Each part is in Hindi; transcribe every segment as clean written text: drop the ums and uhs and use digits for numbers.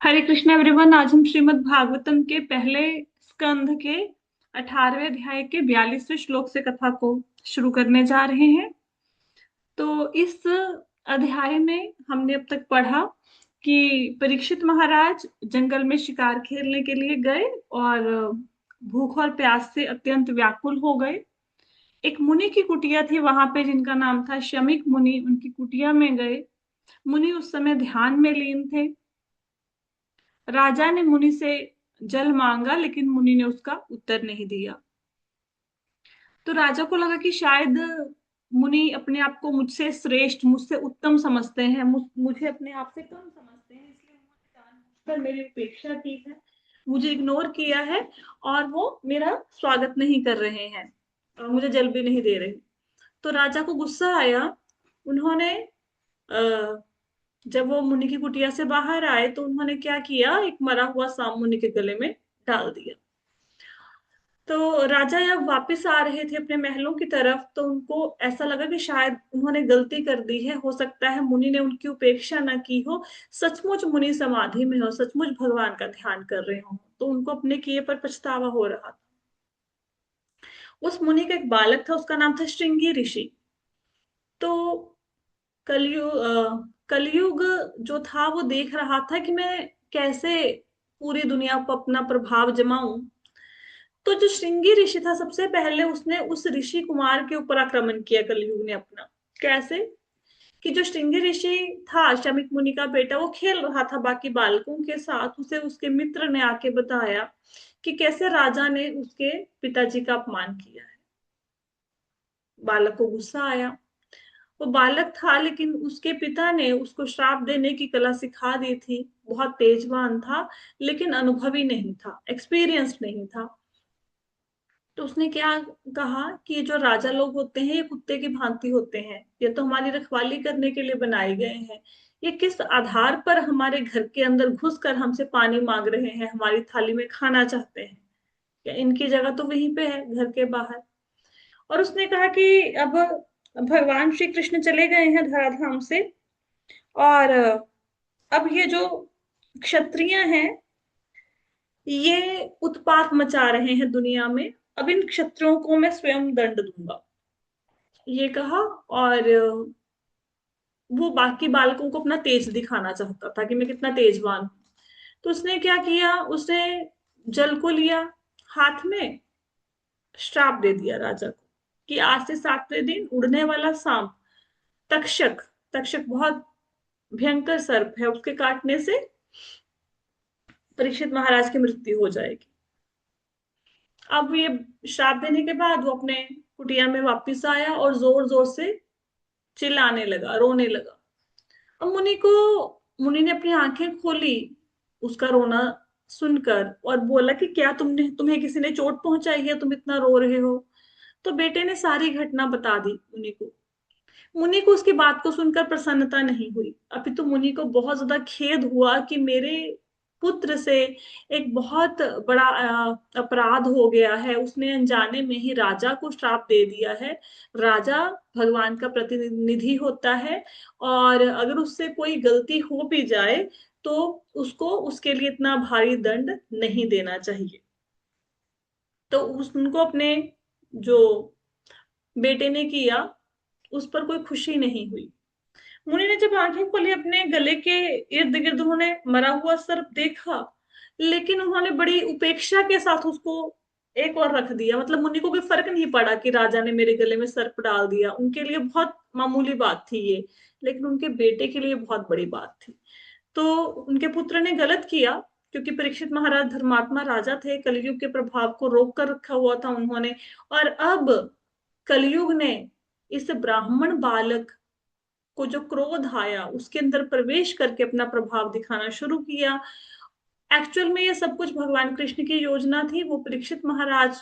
हरे कृष्ण एवरीवन। आज हम श्रीमद् भागवतम के पहले स्कंध के 18वें अध्याय के 42वें श्लोक से कथा को शुरू करने जा रहे हैं। तो इस अध्याय में हमने अब तक पढ़ा कि परीक्षित महाराज जंगल में शिकार खेलने के लिए गए और भूख और प्यास से अत्यंत व्याकुल हो गए। एक मुनि की कुटिया थी वहां पे जिनका नाम था शमीक मुनि। उनकी कुटिया में गए। मुनि उस समय ध्यान में लीन थे। राजा ने मुनि से जल मांगा लेकिन मुनि ने उसका उत्तर नहीं दिया। तो राजा को लगा कि शायद मुनि अपने आप को मुझसे श्रेष्ठ, मुझसे उत्तम समझते हैं, मुझे अपने आप से कम समझते हैं, इसलिए उन्होंने जानबूझकर मेरी उपेक्षा की है, मुझे इग्नोर किया है और वो मेरा स्वागत नहीं कर रहे हैं और मुझे जल भी नहीं दे रहे। तो राजा को गुस्सा आया। उन्होंने जब वो मुनि की कुटिया से बाहर आए तो उन्होंने क्या किया, एक मरा हुआ सांप मुनि के गले में डाल दिया। तो राजा जब वापस आ रहे थे अपने महलों की तरफ तो उनको ऐसा लगा कि शायद उन्होंने गलती कर दी है, हो सकता है मुनि ने उनकी उपेक्षा न की हो, सचमुच मुनि समाधि में हो, सचमुच भगवान का ध्यान कर रहे हो। तो उनको अपने किए पर पछतावा हो रहा था। उस मुनि का एक बालक था, उसका नाम था श्रृंगी ऋषि। तो कलयुग जो था वो देख रहा था कि मैं कैसे पूरी दुनिया पर अपना प्रभाव जमाऊं। तो जो श्रृंगी ऋषि था, सबसे पहले उसने उस ऋषि कुमार के ऊपर आक्रमण किया कलयुग ने अपना। कैसे कि जो श्रृंगी ऋषि था, शमीक मुनि का बेटा, वो खेल रहा था बाकी बालकों के साथ। उसे उसके मित्र ने आके बताया कि कैसे राजा ने उसके पिताजी का अपमान किया है। बालक को गुस्सा आया। वो बालक था लेकिन उसके पिता ने उसको श्राप देने की कला सिखा दी थी। बहुत तेजवान था लेकिन अनुभवी नहीं था, एक्सपीरियंस्ड नहीं था। तो उसने क्या कहा कि ये जो राजा लोग होते हैं ये कुत्ते की भांति होते हैं, ये तो हमारी रखवाली करने के लिए बनाए गए हैं। ये किस आधार पर हमारे घर के अंदर घुसकर हमसे पानी मांग रहे हैं, हमारी थाली में खाना चाहते हैं? या इनकी जगह तो वहीं पे है, घर के बाहर। और उसने कहा कि अब भगवान श्री कृष्ण चले गए हैं धराधाम से और अब ये जो क्षत्रिय हैं ये उत्पात मचा रहे हैं दुनिया में। अब इन क्षत्रियों को मैं स्वयं दंड दूंगा, ये कहा। और वो बाकी बालकों को अपना तेज दिखाना चाहता था कि मैं कितना तेजवान हूं। तो उसने क्या किया, उसने जल को लिया हाथ में, श्राप दे दिया राजा को कि आज से 7वें दिन उड़ने वाला सांप तक्षक, तक्षक बहुत भयंकर सर्प है, उसके काटने से परीक्षित महाराज की मृत्यु हो जाएगी। अब ये श्राप देने के बाद वो अपने कुटिया में वापस आया और जोर जोर से चिल्लाने लगा, रोने लगा। अब मुनि ने अपनी आंखें खोली उसका रोना सुनकर और बोला कि क्या तुम्हें किसी ने चोट पहुंचाई है, तुम इतना रो रहे हो? तो बेटे ने सारी घटना बता दी मुनि को। मुनि को उसकी बात को सुनकर प्रसन्नता नहीं हुई, अभी तो मुनि को बहुत ज्यादा खेद हुआ कि मेरे पुत्र से एक बहुत बड़ा अपराध हो गया है, उसने अनजाने में ही राजा को श्राप दे दिया है। राजा भगवान का प्रतिनिधि होता है और अगर उससे कोई गलती हो भी जाए तो उसको उसके लिए इतना भारी दंड नहीं देना चाहिए। तो उनको अपने जो बेटे ने किया उस पर कोई खुशी नहीं हुई। मुनि ने जब आंखें खोली अपने गले के इर्द गिर्द उन्होंने मरा हुआ सर्प देखा, लेकिन उन्होंने बड़ी उपेक्षा के साथ उसको एक और रख दिया। मतलब मुनि को कोई फर्क नहीं पड़ा कि राजा ने मेरे गले में सर्प डाल दिया, उनके लिए बहुत मामूली बात थी ये, लेकिन उनके बेटे के लिए बहुत बड़ी बात थी। तो उनके पुत्र ने गलत किया क्योंकि परीक्षित महाराज धर्मात्मा राजा थे, कलयुग के प्रभाव को रोक कर रखा हुआ था उन्होंने। और अब कलयुग ने इस ब्राह्मण बालक को जो क्रोध आया उसके अंदर प्रवेश करके अपना प्रभाव दिखाना शुरू किया। एक्चुअल में ये सब कुछ भगवान कृष्ण की योजना थी। वो परीक्षित महाराज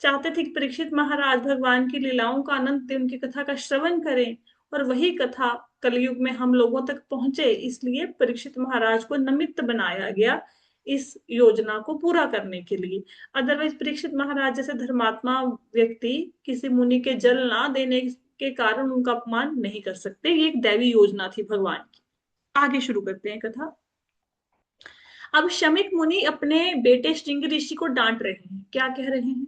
चाहते थे कि परीक्षित महाराज भगवान की लीलाओं का आनंद, उनकी कथा का श्रवण करें और वही कथा कलयुग में हम लोगों तक पहुंचे, इसलिए परीक्षित महाराज को निमित्त बनाया गया इस योजना को पूरा करने के लिए। अदरवाइज परीक्षित महाराज जैसे धर्मात्मा व्यक्ति किसी मुनि के जल ना देने के कारण उनका अपमान नहीं कर सकते। ये एक दैवी योजना थी भगवान की। आगे शुरू करते हैं कथा। अब शमीक मुनि अपने बेटे श्रृंग ऋषि को डांट रहे हैं, क्या कह रहे हैं?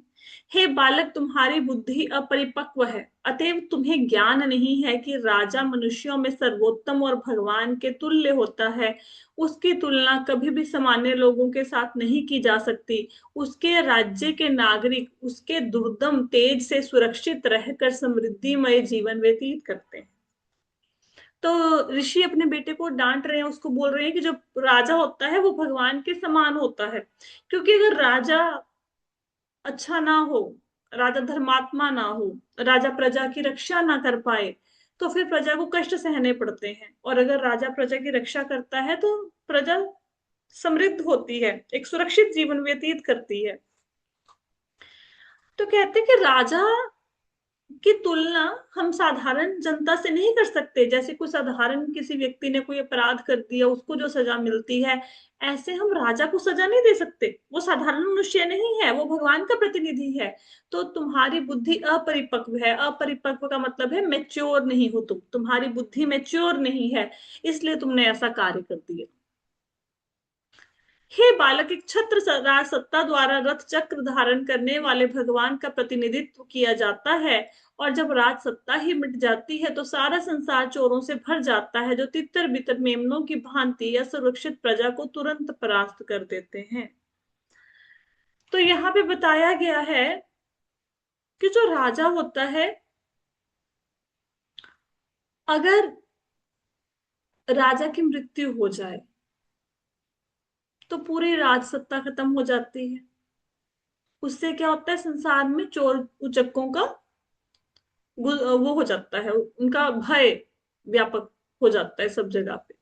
हे बालक, तुम्हारी बुद्धि अपरिपक्व है, अतएव तुम्हें ज्ञान नहीं है कि राजा मनुष्यों में सर्वोत्तम और भगवान के तुल्य होता है। उसकी तुलना कभी भी सामान्य लोगों के साथ नहीं की जा सकती। उसके राज्य के नागरिक उसके दुर्दम तेज से सुरक्षित रहकर समृद्धिमय जीवन व्यतीत करते हैं। तो ऋषि अपने बेटे को डांट रहे हैं, उसको बोल रहे हैं कि जो राजा होता है वो भगवान के समान होता है। क्योंकि अगर राजा अच्छा ना हो, राजा धर्मात्मा ना हो, राजा प्रजा की रक्षा ना कर पाए, तो फिर प्रजा को कष्ट सहने पड़ते हैं। और अगर राजा प्रजा की रक्षा करता है तो प्रजा समृद्ध होती है, एक सुरक्षित जीवन व्यतीत करती है। तो कहते हैं कि राजा की तुलना हम साधारण जनता से नहीं कर सकते। जैसे कोई साधारण किसी व्यक्ति ने कोई अपराध कर दिया, उसको जो सजा मिलती है, ऐसे हम राजा को सजा नहीं दे सकते। वो साधारण मनुष्य नहीं है, वो भगवान का प्रतिनिधि है। तो तुम्हारी बुद्धि अपरिपक्व है। अपरिपक्व का मतलब है मेच्योर नहीं हो तुम, तुम्हारी बुद्धि मेच्योर नहीं है, इसलिए तुमने ऐसा कार्य कर दिया। हे बालक, एक छत्र राज सत्ता द्वारा रथ चक्र धारण करने वाले भगवान का प्रतिनिधित्व किया जाता है। और जब राज सत्ता ही मिट जाती है तो सारा संसार चोरों से भर जाता है, जो तितर बितर मेमनों की भांति या सुरक्षित प्रजा को तुरंत परास्त कर देते हैं। तो यहाँ पे बताया गया है कि जो राजा होता है, अगर राजा की मृत्यु हो जाए तो पूरी राज सत्ता खत्म हो जाती है। उससे क्या होता है, संसार में चोर उचक्कों का वो हो जाता है, उनका भय व्यापक हो जाता है सब जगह पे।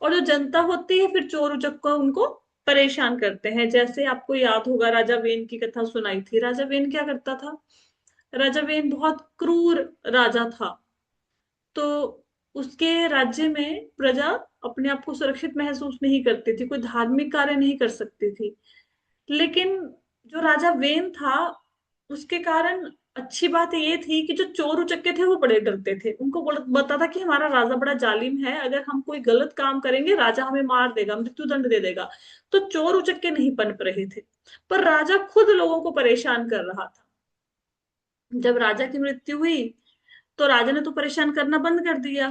और जो जनता होती है फिर चोर उचक्का उनको परेशान करते हैं। जैसे आपको याद होगा, राजा वेन की कथा सुनाई थी। राजा वेन क्या करता था? राजा वेन बहुत क्रूर राजा था। तो उसके राज्य में प्रजा अपने आप को सुरक्षित महसूस नहीं करती थी, कोई धार्मिक कार्य नहीं कर सकती थी। लेकिन जो राजा वेन था, उसके कारण अच्छी बात ये थी कि जो चोर उचक्के थे वो बड़े डरते थे। उनको पता था कि हमारा राजा बड़ा जालिम है, अगर हम कोई गलत काम करेंगे राजा हमें मार देगा, मृत्यु दंड दे देगा। तो चोर उचक्के नहीं पनप रहे थे, पर राजा खुद लोगों को परेशान कर रहा था। जब राजा की मृत्यु हुई तो राजा ने तो परेशान करना बंद कर दिया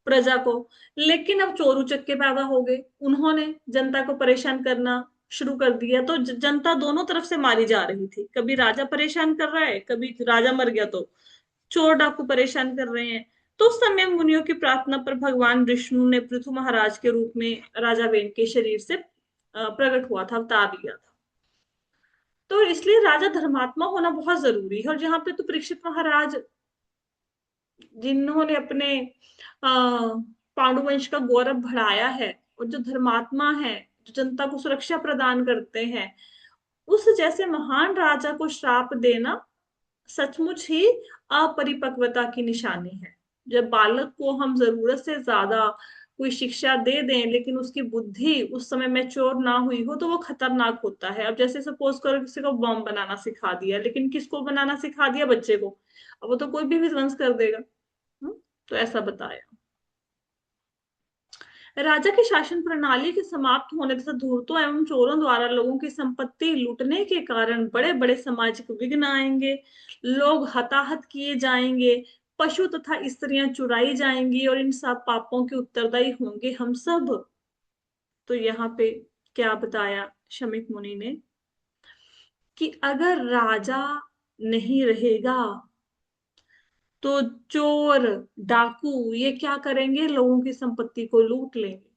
प्रजा को। लेकिन अब चोर उचक्के पैदा हो गए, उन्होंने जनता को परेशान करना शुरू कर दिया। तो जनता दोनों तरफ से मारी जा रही थी, कभी राजा परेशान कर रहा है, कभी राजा मर गया तो चोर डाकू परेशान कर रहे हैं। तो उस समय मुनियों की प्रार्थना पर भगवान विष्णु ने पृथु महाराज के रूप में राजा वेन के शरीर से प्रकट हुआ था, अवतार लिया था। तो इसलिए राजा धर्मात्मा होना बहुत जरूरी है। और जहां पे तो परीक्षित महाराज, जिन्होंने अपने पांडु वंश का गौरव बढ़ाया है, और जो धर्मात्मा है, जो जनता को सुरक्षा प्रदान करते हैं, उस जैसे महान राजा को श्राप देना सचमुच ही अपरिपक्वता की निशानी है। जब बालक को हम जरूरत से ज्यादा कोई शिक्षा दे दें लेकिन उसकी बुद्धि उस समय मैच्योर ना हुई हो, तो वो खतरनाक होता है। अब जैसे सपोज करो किसी को बॉम्ब बनाना सिखा दिया, लेकिन किसको बनाना सिखा दिया? बच्चे को। अब वो तो कोई भी विध्वंस कर देगा। हम्म, तो ऐसा बताया। राजा की शासन प्रणाली के समाप्त होने तथा धूर्तों एवं चोरों द्वारा लोगों की संपत्ति लूटने के कारण बड़े बड़े सामाजिक विघ्न आएंगे। लोग हताहत किए जाएंगे, पशु तथा स्त्रियां चुराई जाएंगी, और इन सब पापों के उत्तरदायी होंगे हम सब। तो यहाँ पे क्या बताया शमीक मुनि ने, कि अगर राजा नहीं रहेगा तो चोर डाकू ये क्या करेंगे? लोगों की संपत्ति को लूट लेंगे,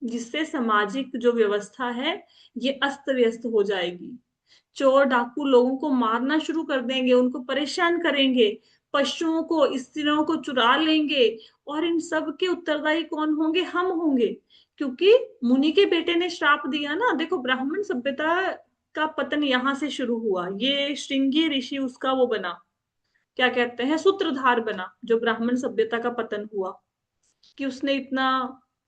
जिससे सामाजिक जो व्यवस्था है ये अस्त व्यस्त हो जाएगी। चोर डाकू लोगों को मारना शुरू कर देंगे, उनको परेशान करेंगे, पशुओं को स्त्रियों को चुरा लेंगे। और इन सब के उत्तरदायी कौन होंगे? हम होंगे। क्योंकि मुनि के बेटे ने श्राप दिया ना। देखो, ब्राह्मण सभ्यता का पतन यहाँ से शुरू हुआ। ये श्रृंगी ऋषि उसका वो बना, क्या कहते हैं, सूत्रधार बना, जो ब्राह्मण सभ्यता का पतन हुआ, कि उसने इतना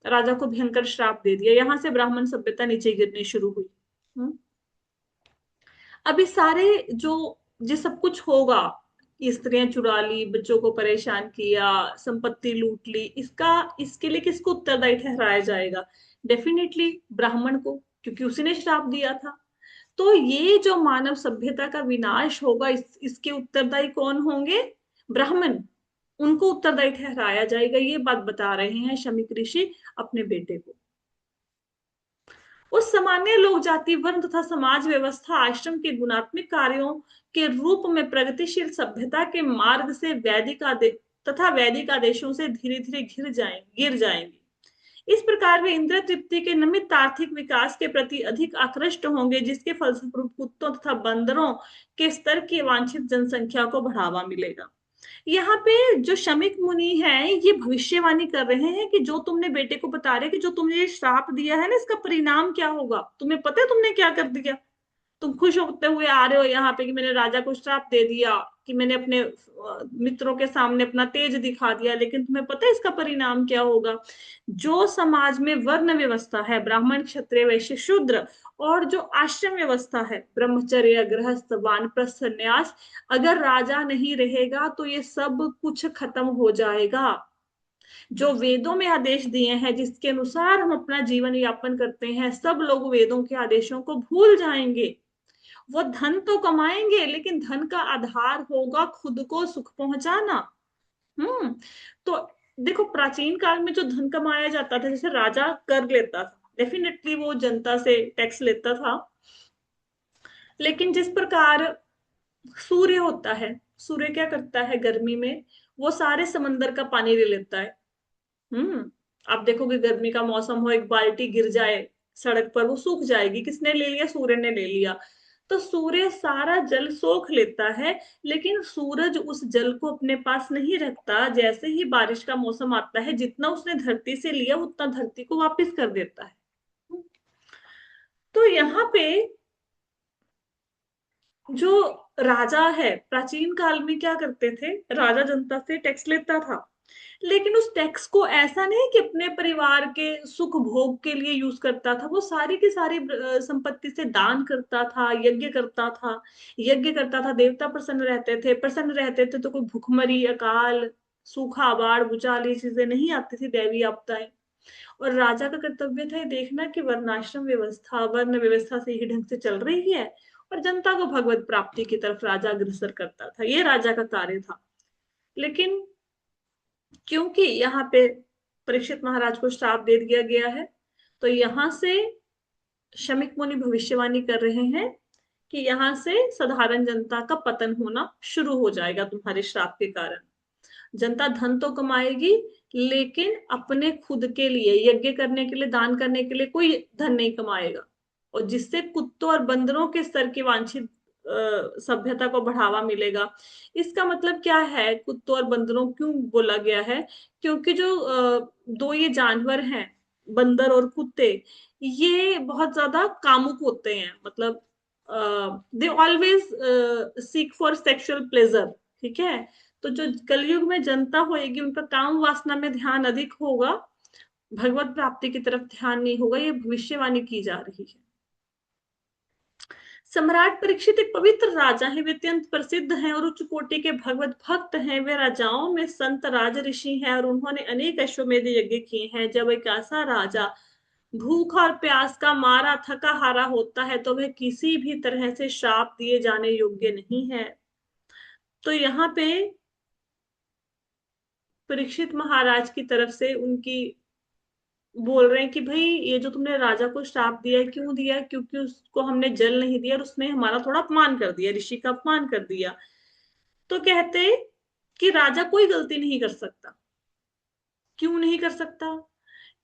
राजा को भयंकर श्राप दे दिया। यहां से ब्राह्मण सभ्यता नीचे गिरनी शुरू हुई। अभी सारे जो सब कुछ होगा, स्त्रियां चुरा ली, बच्चों को परेशान किया, संपत्ति लूट ली, इसके लिए किसको उत्तरदायी ठहराया जाएगा? डेफिनेटली ब्राह्मण को, क्योंकि उसी ने श्राप दिया था। तो ये जो मानव सभ्यता का विनाश होगा, इसके उत्तरदायी कौन होंगे? ब्राह्मण। उनको उत्तरदायी ठहराया जाएगा, ये बात बता रहे हैं शमीक ऋषि अपने बेटे को। उस सामान्य लोक जाति, वर्ण तथा समाज व्यवस्था आश्रम के गुणात्मक कार्यों के रूप में प्रगतिशील सभ्यता के मार्ग से वैदिक आदेश तथा वैदिक आदेशों से धीरे धीरे गिर जाएंगे। इस प्रकार वे इंद्र तृप्ति के निमित्त आर्थिक विकास के प्रति अधिक आकृष्ट होंगे, जिसके फलस्वरूप कुत्तों तथा बंदरों के स्तर की वांछित जनसंख्या को बढ़ावा मिलेगा। यहाँ पे जो शमीक मुनि है, ये भविष्यवाणी कर रहे हैं कि जो तुमने बेटे को बता रहे कि जो तुमने ये श्राप दिया है ना, इसका परिणाम क्या होगा? तुम्हें पता है तुमने क्या कर दिया? तुम खुश होते हुए आ रहे हो यहाँ पे कि मैंने राजा को श्राप दे दिया, कि मैंने अपने मित्रों के सामने अपना तेज दिखा दिया, लेकिन तुम्हें पता है इसका परिणाम क्या होगा? जो समाज में वर्ण व्यवस्था है, ब्राह्मण क्षत्रिय वैश्य शूद्र, और जो आश्रम व्यवस्था है, ब्रह्मचर्य गृहस्थ वानप्रस्थ संन्यास, अगर राजा नहीं रहेगा तो ये सब कुछ खत्म हो जाएगा। जो वेदों में आदेश दिए हैं, जिसके अनुसार हम अपना जीवन यापन करते हैं, सब लोग वेदों के आदेशों को भूल जाएंगे। वो धन तो कमाएंगे, लेकिन धन का आधार होगा खुद को सुख पहुंचाना। हम्म। तो देखो, प्राचीन काल में जो धन कमाया जाता था, जैसे राजा कर लेता था, डेफिनेटली वो जनता से टैक्स लेता था, लेकिन जिस प्रकार सूर्य होता है, सूर्य क्या करता है गर्मी में? वो सारे समंदर का पानी ले लेता है। हम्म। आप देखोगे गर्मी का मौसम हो, एक बाल्टी गिर जाए सड़क पर, वो सूख जाएगी। किसने ले लिया? सूर्य ने ले लिया। तो सूर्य सारा जल सोख लेता है, लेकिन सूरज उस जल को अपने पास नहीं रखता। जैसे ही बारिश का मौसम आता है, जितना उसने धरती से लिया उतना धरती को वापस कर देता है। तो यहाँ पे जो राजा है, प्राचीन काल में क्या करते थे? राजा जनता से टैक्स लेता था, लेकिन उस टैक्स को ऐसा नहीं कि अपने परिवार के सुख भोग के लिए यूज करता था। वो सारी की सारी संपत्ति से दान करता था, यज्ञ करता था। यज्ञ करता था, देवता प्रसन्न रहते थे। प्रसन्न रहते थे तो कोई भुखमरी, अकाल, सूखा, बाढ़, भूचाल, ये चीजें नहीं आती थी, दैवीय आपदाएं। और राजा का कर्तव्य था ये देखना कि वर्णाश्रम व्यवस्था, वर्ण व्यवस्था सही ढंग से चल रही है, और जनता को भगवत प्राप्ति की तरफ राजा अग्रसर करता था। ये राजा का कार्य था। लेकिन क्योंकि यहाँ पे परीक्षित महाराज को श्राप दे दिया गया है, तो यहाँ से शमीक मुनि भविष्यवाणी कर रहे हैं कि यहाँ से साधारण जनता का पतन होना शुरू हो जाएगा तुम्हारे श्राप के कारण। जनता धन तो कमाएगी, लेकिन अपने खुद के लिए, यज्ञ करने के लिए, दान करने के लिए कोई धन नहीं कमाएगा, और जिससे कुत्तों और बंदरों के स्तर की वांछित सभ्यता को बढ़ावा मिलेगा। इसका मतलब क्या है? कुत्तों और बंदरों क्यों बोला गया है? क्योंकि जो दो ये जानवर हैं, बंदर और कुत्ते, ये बहुत ज्यादा कामुक होते हैं। मतलब they always seek for sexual pleasure. ठीक है? तो जो कलयुग में जनता होएगी, उनका काम वासना में ध्यान अधिक होगा, भगवत प्राप्ति की तरफ ध्यान नहीं होगा। ये भविष्यवाणी की जा रही है। सम्राट परीक्षित एक पवित्र राजा है, वे अत्यंत प्रसिद्ध हैं और उच्च कोटि के भगवत भक्त हैं। वे राजाओं में संत राज ऋषि हैं, और उन्होंने अनेक अश्वमेध यज्ञ किए हैं। जब एक ऐसा राजा भूख और प्यास का मारा थका हारा होता है, तो वह किसी भी तरह से श्राप दिए जाने योग्य नहीं है। तो यहाँ पे परीक्षित महाराज की तरफ से उनकी बोल रहे हैं कि भाई, ये जो तुमने राजा को श्राप दिया है, क्यों दिया है? क्योंकि उसको हमने जल नहीं दिया, और उसने हमारा थोड़ा अपमान कर दिया, ऋषि का अपमान कर दिया। तो कहते कि राजा कोई गलती नहीं कर सकता। क्यों नहीं कर सकता?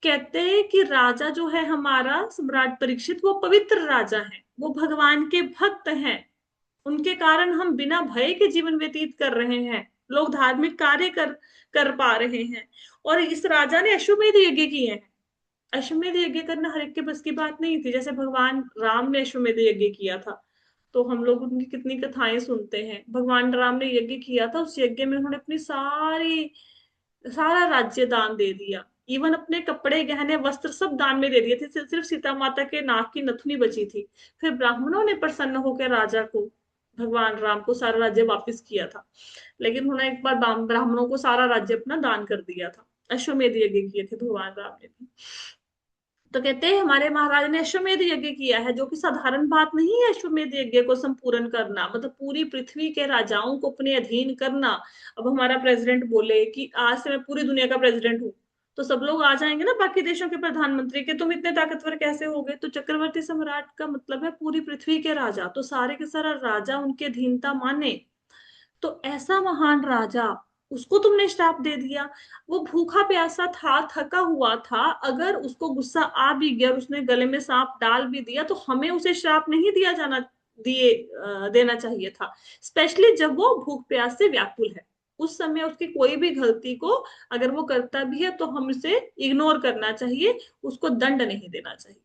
कहते हैं कि राजा जो है हमारा सम्राट परीक्षित, वो पवित्र राजा है, वो भगवान के भक्त हैं। उनके कारण हम बिना भय के जीवन व्यतीत कर रहे हैं, लोग धार्मिक कार्य कर पा रहे हैं। और इस राजा ने अश्वमेध यज्ञ किए हैं। अश्वमेध यज्ञ करना हर एक के बस की बात नहीं थी। जैसे भगवान राम ने अश्वमेध यज्ञ किया था, तो हम लोग उनकी कितनी कथाएं सुनते हैं। भगवान राम ने यज्ञ किया था, उस यज्ञ में उन्होंने अपनी सारा राज्य दान दे दिया। इवन अपने कपड़े, गहने, वस्त्र सब दान में दे दिए थे। सिर्फ सीता माता के नाक की नथुनी बची थी। फिर ब्राह्मणों ने प्रसन्न होकर राजा को भगवान राम को सारा राज्य वापस किया था। लेकिन उन्होंने एक बार ब्राह्मणों को सारा राज्य अपना दान कर दिया था। अश्वमेध यज्ञ किए थे भगवान राम ने भी। तो कहते हैं हमारे महाराज ने अश्वमेध यज्ञ किया है, जो कि साधारण बात नहीं है। अश्वमेध यज्ञ को संपूर्ण करना मतलब पूरी पृथ्वी के राजाओं को अपने अधीन करना। अब हमारा प्रेसिडेंट बोले कि आज से मैं पूरी दुनिया का प्रेसिडेंट हूँ, तो सब लोग आ जाएंगे ना बाकी देशों के प्रधानमंत्री के, तुम इतने ताकतवर कैसे हो गए। तो चक्रवर्ती सम्राट का मतलब है पूरी पृथ्वी के राजा, तो सारे के सारा राजा उनके अधीनता माने। तो ऐसा महान राजा, उसको तुमने श्राप दे दिया। वो भूखा प्यासा था, थका हुआ था, अगर उसको गुस्सा आ भी गया और उसने गले में सांप डाल भी दिया, तो हमें उसे श्राप नहीं दिया जाना देना चाहिए था। स्पेशली जब वो भूख प्यास से व्याकुल है, उस समय उसकी कोई भी गलती को अगर वो करता भी है तो हम उसे इग्नोर करना चाहिए, उसको दंड नहीं देना चाहिए।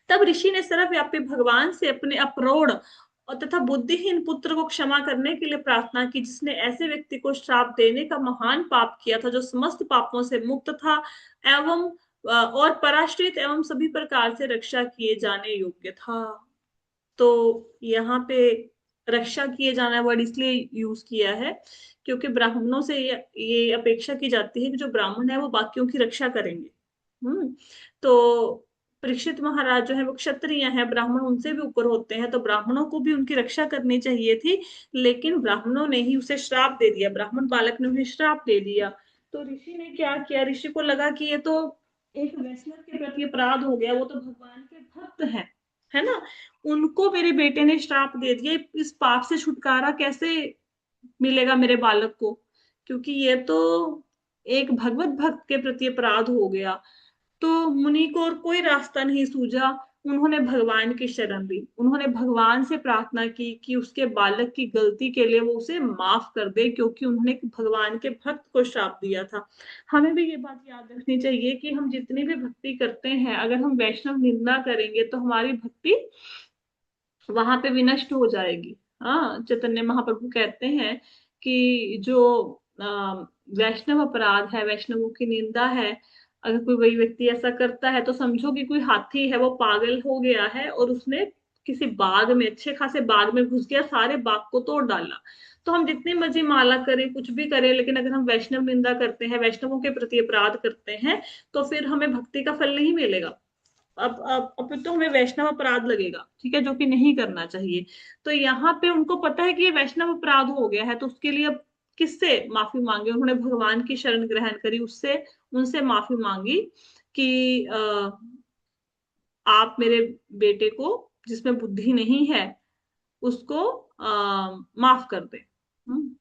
तब ऋषि ने सर्वव्यापी भगवान से अपने अप्रोढ़ और तथा बुद्धिहीन पुत्र को क्षमा करने के लिए प्रार्थना की, जिसने ऐसे व्यक्ति को श्राप देने का महान पाप किया था, जो समस्त पापों से मुक्त था एवं और पराश्रित एवं सभी प्रकार से रक्षा किए जाने योग्य था। तो यहाँ पे रक्षा किए जाना वर्ड इसलिए यूज किया है क्योंकि ब्राह्मणों से ये अपेक्षा की जाती है कि जो ब्राह्मण है वो बाकियों की रक्षा करेंगे। तो परीक्षित महाराज जो है वो क्षत्रिय हैं, ब्राह्मण उनसे भी ऊपर होते हैं, तो ब्राह्मणों को भी उनकी रक्षा करनी चाहिए थी। लेकिन ब्राह्मणों ने ही उसे श्राप दे दिया, ब्राह्मण बालक ने उन्हें श्राप दे दिया। तो ऋषि ने क्या किया, ऋषि को लगा कि ये तो एक वैष्णव के प्रति अपराध हो गया, वो तो भगवान के भक्त हैं, है ना, उनको मेरे बेटे ने श्राप दे दिया, इस पाप से छुटकारा कैसे मिलेगा मेरे बालक को, क्योंकि ये तो एक भगवत भक्त के प्रति अपराध हो गया। तो मुनि को और कोई रास्ता नहीं सूझा, उन्होंने भगवान की शरण ली, उन्होंने भगवान से प्रार्थना की कि उसके बालक की गलती के लिए वो उसे माफ कर दे, क्योंकि उन्होंने भगवान के भक्त को श्राप दिया था। हमें भी ये बात याद रखनी चाहिए कि हम जितनी भी भक्ति करते हैं, अगर हम वैष्णव निंदा करेंगे तो हमारी भक्ति वहां पे विनष्ट हो जाएगी। हाँ, चैतन्य महाप्रभु कहते हैं कि जो अ, वैष्णव अपराध है, वैष्णवों की निंदा है, अगर कोई वही व्यक्ति ऐसा करता है तो समझो कि कोई हाथी है, वो पागल हो गया है और उसने किसी बाग में, अच्छे खासे बाग में घुस गया, सारे बाग को तोड़ डाला। तो हम जितनी मर्जी माला करें, कुछ भी करें, लेकिन अगर हम वैष्णव निंदा करते हैं, वैष्णवों के प्रति अपराध करते हैं, तो फिर हमें भक्ति का फल नहीं मिलेगा। अब तो हमें वैष्णव अपराध लगेगा, ठीक है, जो कि नहीं करना चाहिए। तो यहाँ पे उनको पता है कि ये वैष्णव अपराध हो गया है, तो उसके लिए अब किससे माफी मांगे, उन्होंने भगवान की शरण ग्रहण करी, उससे उनसे माफी मांगी कि आप मेरे बेटे को, जिसमें बुद्धि नहीं है, उसको माफ कर दे। हम्म।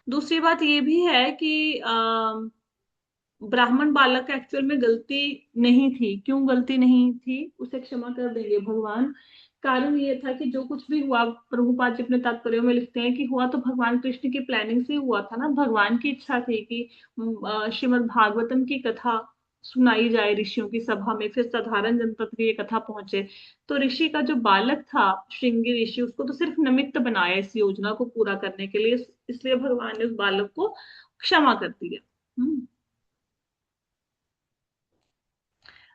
दूसरी बात ये भी है कि ब्राह्मण बालक का एक्चुअल में गलती नहीं थी। क्यों गलती नहीं थी, उसे क्षमा कर देंगे भगवान। कारण ये था कि जो कुछ भी हुआ, प्रभुपाद जी अपने तात्पर्यों में लिखते हैं कि हुआ तो भगवान कृष्ण की प्लानिंग से हुआ था ना। भगवान की इच्छा थी कि श्रीमद् भागवतम की कथा सुनाई जाए ऋषियों की सभा में, फिर साधारण जनता तक ये कथा पहुंचे। तो ऋषि का जो बालक था, श्रृंगी ऋषि, उसको तो सिर्फ निमित्त बनाया इस योजना को पूरा करने के लिए, इसलिए भगवान ने उस बालक को क्षमा कर दिया।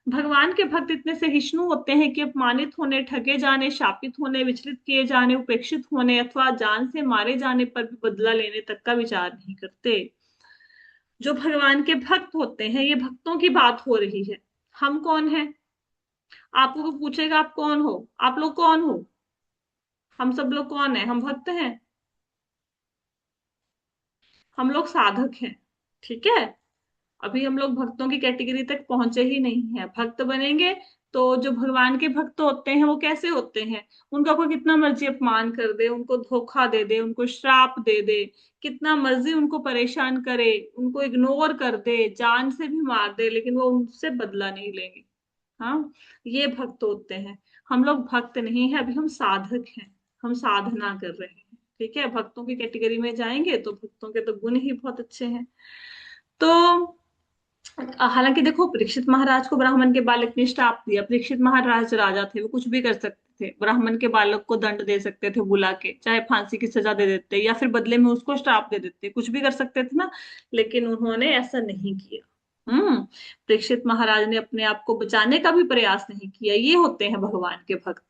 भगवान के भक्त इतने सहिष्णु होते हैं कि अपमानित होने, ठगे जाने, शापित होने, विचलित किए जाने, उपेक्षित होने अथवा जान से मारे जाने पर भी बदला लेने तक का विचार नहीं करते। जो भगवान के भक्त होते हैं, ये भक्तों की बात हो रही है। हम कौन है, आप लोग को पूछेगा आप कौन हो, आप लोग कौन हो, हम सब लोग कौन है, हम भक्त हैं, हम लोग साधक हैं, ठीक है। अभी हम लोग भक्तों की कैटेगरी तक पहुंचे ही नहीं है। भक्त बनेंगे तो जो भगवान के भक्त होते हैं वो कैसे होते हैं, उनका कोई कितना मर्जी अपमान कर दे, उनको धोखा दे दे, उनको श्राप दे दे, कितना मर्जी उनको परेशान करे, उनको इग्नोर कर दे, जान से भी मार दे, लेकिन वो उनसे बदला नहीं लेंगे। हाँ, ये भक्त होते हैं। हम लोग भक्त नहीं है, अभी हम साधक हैं, हम साधना कर रहे हैं, ठीक है। भक्तों की कैटेगरी में जाएंगे तो भक्तों के तो गुण ही बहुत अच्छे हैं। तो हालांकि देखो, परीक्षित महाराज को ब्राह्मण के बालक ने श्राप दिया, परीक्षित महाराज राजा थे, वो कुछ भी कर सकते थे, ब्राह्मण के बालक को दंड दे सकते थे बुला के, चाहे फांसी की सजा दे देते या फिर बदले में उसको श्राप दे देते, कुछ भी कर सकते थे ना, लेकिन उन्होंने ऐसा नहीं किया। हम्म। परीक्षित महाराज ने अपने आप को बचाने का भी प्रयास नहीं किया। ये होते हैं भगवान के भक्त।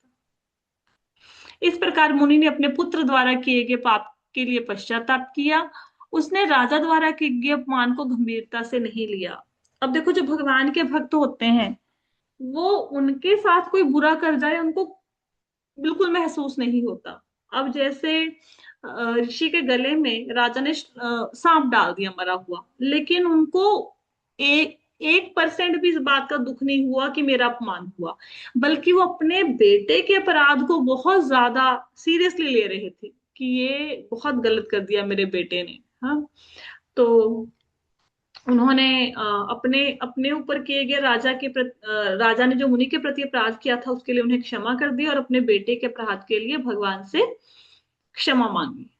इस प्रकार मुनि ने अपने पुत्र द्वारा किए गए पाप के लिए पश्चाताप किया। उसने राजा द्वारा किए गए अपमान को गंभीरता से नहीं लिया। अब देखो, जो भगवान के भक्त होते हैं, वो उनके साथ कोई बुरा कर जाए उनको बिल्कुल महसूस नहीं होता। अब जैसे ऋषि के गले में राजा ने सांप डाल दिया मरा हुआ, लेकिन उनको एक 1% भी इस बात का दुख नहीं हुआ कि मेरा अपमान हुआ, बल्कि वो अपने बेटे के अपराध को बहुत ज्यादा सीरियसली ले रहे थे कि ये बहुत गलत कर दिया मेरे बेटे ने। हाँ। तो उन्होंने अपने अपने ऊपर किए गए राजा ने जो मुनि के प्रति अपराध किया था उसके लिए उन्हें क्षमा कर दी, और अपने बेटे के अपराध के लिए भगवान से क्षमा मांगी।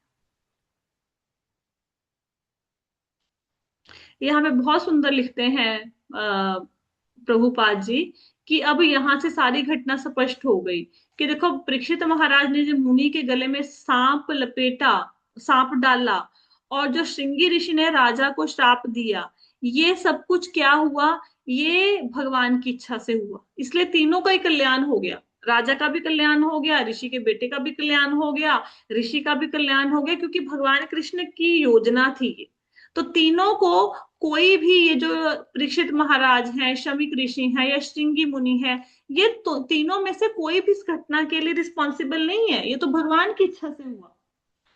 यहाँ पे बहुत सुंदर लिखते हैं प्रभुपाद जी कि अब यहाँ से सारी घटना स्पष्ट हो गई कि देखो, परीक्षित महाराज ने जो मुनि के गले में सांप डाला, और जो श्रृंगी ऋषि ने राजा को श्राप दिया, ये सब कुछ क्या हुआ? ये भगवान की इच्छा से हुआ। इसलिए तीनों का ही कल्याण हो गया। राजा का भी कल्याण हो गया, ऋषि के बेटे का भी कल्याण हो गया, ऋषि का भी कल्याण हो गया, क्योंकि भगवान कृष्ण की योजना थी ये। तो तीनों को, कोई भी, ये जो परीक्षित महाराज हैं, शमीक ऋषि हैं या श्रृंगी मुनि है, ये तो तीनों में से कोई भी इस घटना के लिए रिस्पॉन्सिबल नहीं है। ये तो भगवान की इच्छा से हुआ।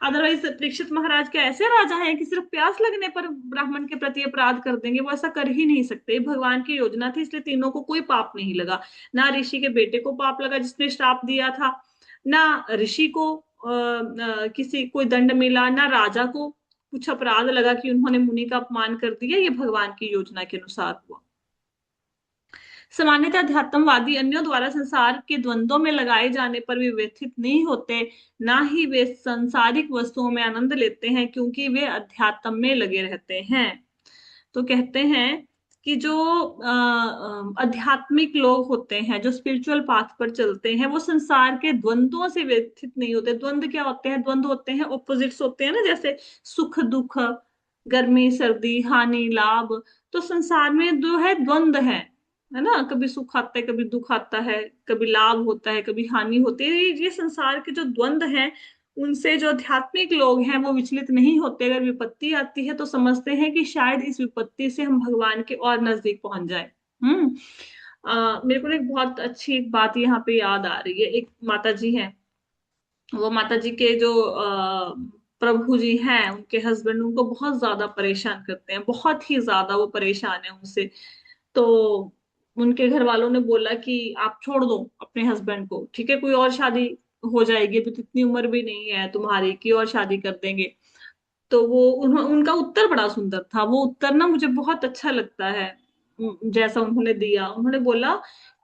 अदरवाइज परीक्षित महाराज के ऐसे राजा हैं कि सिर्फ प्यास लगने पर ब्राह्मण के प्रति अपराध कर देंगे? वो ऐसा कर ही नहीं सकते। भगवान की योजना थी, इसलिए तीनों को कोई पाप नहीं लगा। ना ऋषि के बेटे को पाप लगा जिसने श्राप दिया था, ना ऋषि को किसी कोई दंड मिला, ना राजा को कुछ अपराध लगा कि उन्होंने मुनि का अपमान कर दिया। ये भगवान की योजना के अनुसार हुआ। सामान्यतः अध्यात्मवादी अन्यों द्वारा संसार के द्वंद्वों में लगाए जाने पर भी व्यथित नहीं होते, ना ही वे सांसारिक वस्तुओं में आनंद लेते हैं, क्योंकि वे अध्यात्म में लगे रहते हैं। तो कहते हैं कि जो आध्यात्मिक लोग होते हैं, जो स्पिरिचुअल पाथ पर चलते हैं, वो संसार के द्वंद्वों से व्यथित नहीं होते। द्वंद्व क्या होते हैं? द्वंद्व होते हैं, ऑपोजिट्स होते हैं ना, जैसे सुख दुख, गर्मी सर्दी, हानि लाभ। तो संसार में जो है द्वंद्व है ना, कभी सुख आता है, कभी दुख आता है, कभी लाभ होता है, कभी हानि होती है। ये संसार के जो द्वंद्व हैं, उनसे जो आध्यात्मिक लोग हैं वो विचलित नहीं होते। अगर विपत्ति आती है तो समझते हैं कि शायद इस विपत्ति से हम भगवान के और नजदीक पहुंच जाए। मेरे को एक बहुत अच्छी एक बात यहाँ पे याद आ रही है। एक माता जी हैं, वो माता जी के जो प्रभु जी हैं, उनके हस्बैंड उनको बहुत ज्यादा परेशान करते हैं, बहुत ही ज्यादा वो परेशान है उनसे। तो उनके घर वालों ने बोला कि आप छोड़ दो अपने हस्बैंड को, ठीक है, कोई और शादी हो जाएगी, अभी तो इतनी उम्र भी नहीं है तुम्हारी कि और शादी कर देंगे। तो उनका उत्तर बड़ा सुंदर था। वो उत्तर ना मुझे बहुत अच्छा लगता है। जैसा उन्होंने दिया, उन्होंने बोला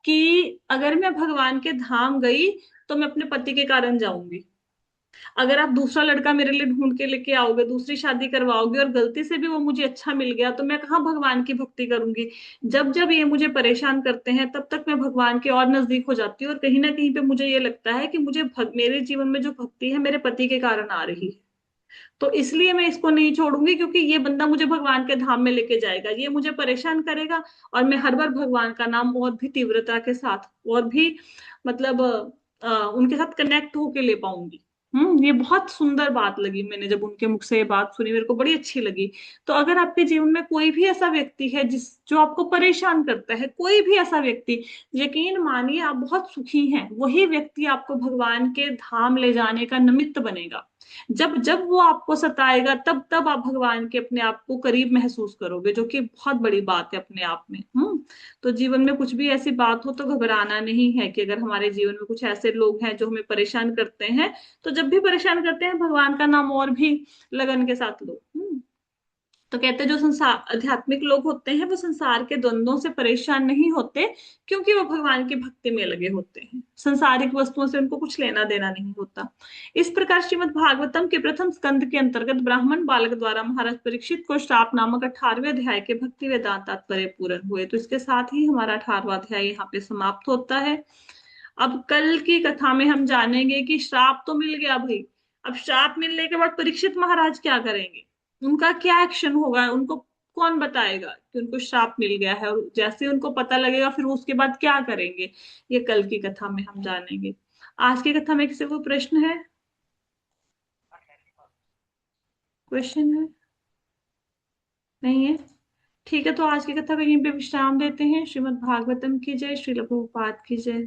कि अगर मैं भगवान के धाम गई तो मैं अपने पति के कारण जाऊंगी। अगर आप दूसरा लड़का मेरे लिए ढूंढ के लेके आओगे, दूसरी शादी करवाओगे, और गलती से भी वो मुझे अच्छा मिल गया, तो मैं कहाँ भगवान की भक्ति करूंगी? जब जब ये मुझे परेशान करते हैं तब तक मैं भगवान के और नजदीक हो जाती हूँ, और कहीं ना कहीं पे मुझे ये लगता है कि मेरे जीवन में जो भक्ति है मेरे पति के कारण आ रही है। तो इसलिए मैं इसको नहीं छोड़ूंगी, क्योंकि ये बंदा मुझे भगवान के धाम में लेके जाएगा, ये मुझे परेशान करेगा, और मैं हर बार भगवान का नाम और भी तीव्रता के साथ, और भी मतलब उनके साथ कनेक्ट होके ले पाऊंगी। ये बहुत सुंदर बात लगी। मैंने जब उनके मुख से ये बात सुनी, मेरे को बड़ी अच्छी लगी। तो अगर आपके जीवन में कोई भी ऐसा व्यक्ति है जिस जो आपको परेशान करता है, कोई भी ऐसा व्यक्ति, यकीन मानिए आप बहुत सुखी हैं, वही व्यक्ति आपको भगवान के धाम ले जाने का निमित्त बनेगा। जब जब वो आपको सताएगा, तब तब आप भगवान के अपने आप को करीब महसूस करोगे, जो कि बहुत बड़ी बात है अपने आप में। तो जीवन में कुछ भी ऐसी बात हो तो घबराना नहीं है, कि अगर हमारे जीवन में कुछ ऐसे लोग हैं जो हमें परेशान करते हैं, तो जब भी परेशान करते हैं भगवान का नाम और भी लगन के साथ लो। तो कहते हैं जो संसार आध्यात्मिक लोग होते हैं वो संसार के द्वंद्वों से परेशान नहीं होते, क्योंकि वो भगवान की भक्ति में लगे होते हैं। संसारिक वस्तुओं से उनको कुछ लेना देना नहीं होता। इस प्रकार श्रीमद् भागवतम के प्रथम स्कंद के अंतर्गत ब्राह्मण बालक द्वारा महाराज परीक्षित को श्राप नामक 18वें अध्याय के भक्ति वेदांत तात्पर्य पूर्ण हुए। तो इसके साथ ही हमारा 18वां अध्याय यहाँ पे समाप्त होता है। अब कल की कथा में हम जानेंगे कि श्राप तो मिल गया भाई, अब श्राप मिलने के बाद परीक्षित महाराज क्या करेंगे, उनका क्या एक्शन होगा, उनको कौन बताएगा कि उनको श्राप मिल गया है, और जैसे ही उनको पता लगेगा फिर उसके बाद क्या करेंगे, ये कल की कथा में हम जानेंगे। आज की कथा में किसी को प्रश्न है, क्वेश्चन है? नहीं है? ठीक है, तो आज की कथा को यहीं पे विश्राम देते हैं। श्रीमद् भागवतम की जय, श्रील प्रभुपाद की जय।